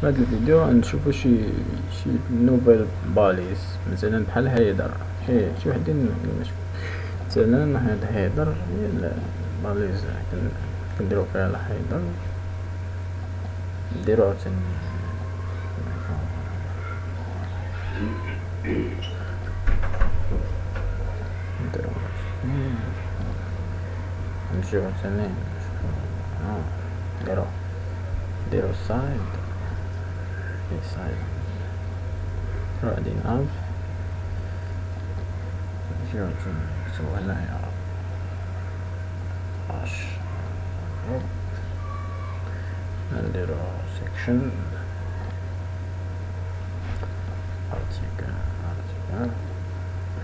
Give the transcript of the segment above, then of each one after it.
في هذا الفيديو غنشوفو شي نوفيل باليز مثلا بحال هيدر. شي وحدين مثلا هاد هيدر هي الباليز كنديرو فيها الهيدر، نديرو عاوتاني نديرو نجيو عاوتاني نديرو سايد غادي ناف نجيو عاوتاني نكتبو هنايا نديرو سيكشن article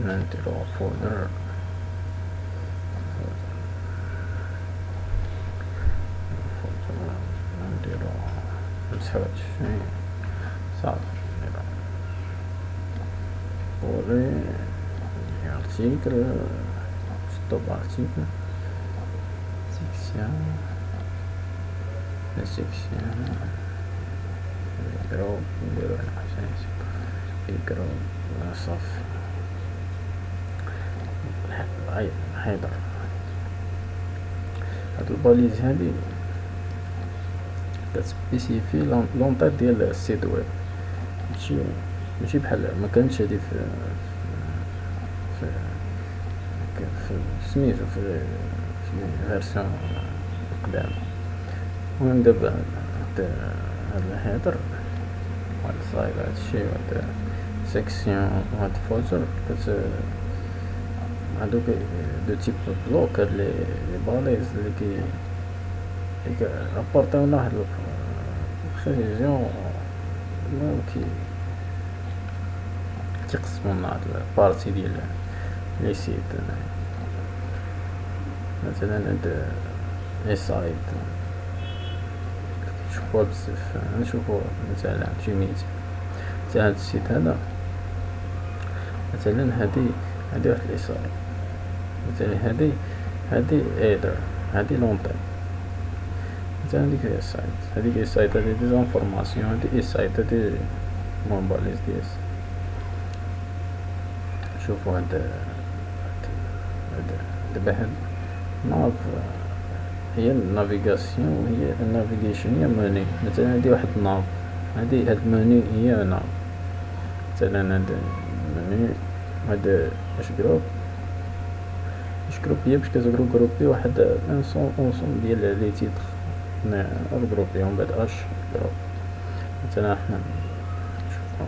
نديرو folder نديرو نمسحو هادشي صافي. نديرو فولي article stop article section نديرو هنا يقرو صافي. هيدر هاد الباليز هادي كتسبيسيفي لونطيط ديال السيت ويب، ماشي بحال مكانتش هادي في سميتو في فيرسيون قدام. المهم دابا هاد الهيدر وهاد السلايد هادشي وهاد سيكسيون وهاد فوتر هادوك دو تيب بلوك. هاد لي باليز لي رابورطيونا واحد البريسيزيون، المهم كيقسمولنا هاد البارتي ديال لي سيت. مثلا هاد لي سايت نشوفوها بزاف، نشوفو مثلا شي مثال تاع هاد السيت هذا. مثلا هادي واحد لي سايت، مثلا هادي ايدر، هادي لونطيط، مثلا هاديك هي السايت، هاديك هي السايت، هادي دي زانفورماسيون، هادي هي السايت، هادي باليز ديال شوفو هاد دابا هاد ناف هي النافيغاسيون وهي النافيغيشن هي موني. مثلا هادي واحد ناف، هاد موني هي ناف. مثلا هاد موني هاد اش جروب هي باش كتغروبي واحد انصوم ديال لي تيتر نغروبيهم بعد اش جروب. مثلا حنا نشوفو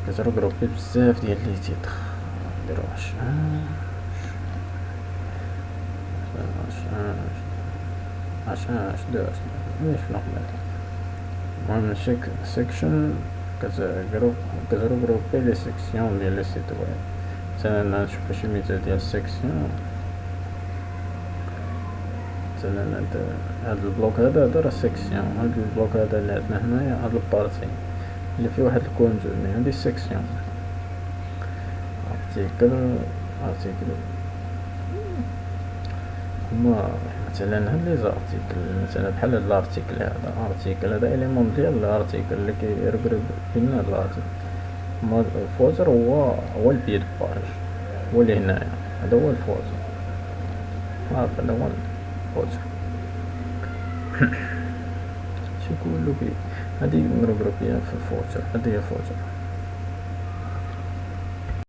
كتغروبي بزاف ديال لي تيتر، نديرو المهم سيكشن كتغروبي لي سيكسيون ديال لي سيت ويب. مثلا نشوفو شي مثال ديال سيكسيون. مثلا هاد البلوك هذا راه سيكسيون، هاد البلوك هذا اللي عندنا هنايا هاد البارتي اللي فيه واحد الكونتوني هادي سيكسيون. ارتيكل هما مثلا هاد لي زارتيكل، مثلا بحال هاد الارتيكل هذا اليمون ديال الارتيكل اللي كيرقرب بين هاد الارتيكل. اما الفوتر هو البيد باج، هو اللي هنايا، هذا هو الفوتر، هذا هو الفوتر. شي كله هادي مغروبية في الفوتر، هادي هي الفوتر.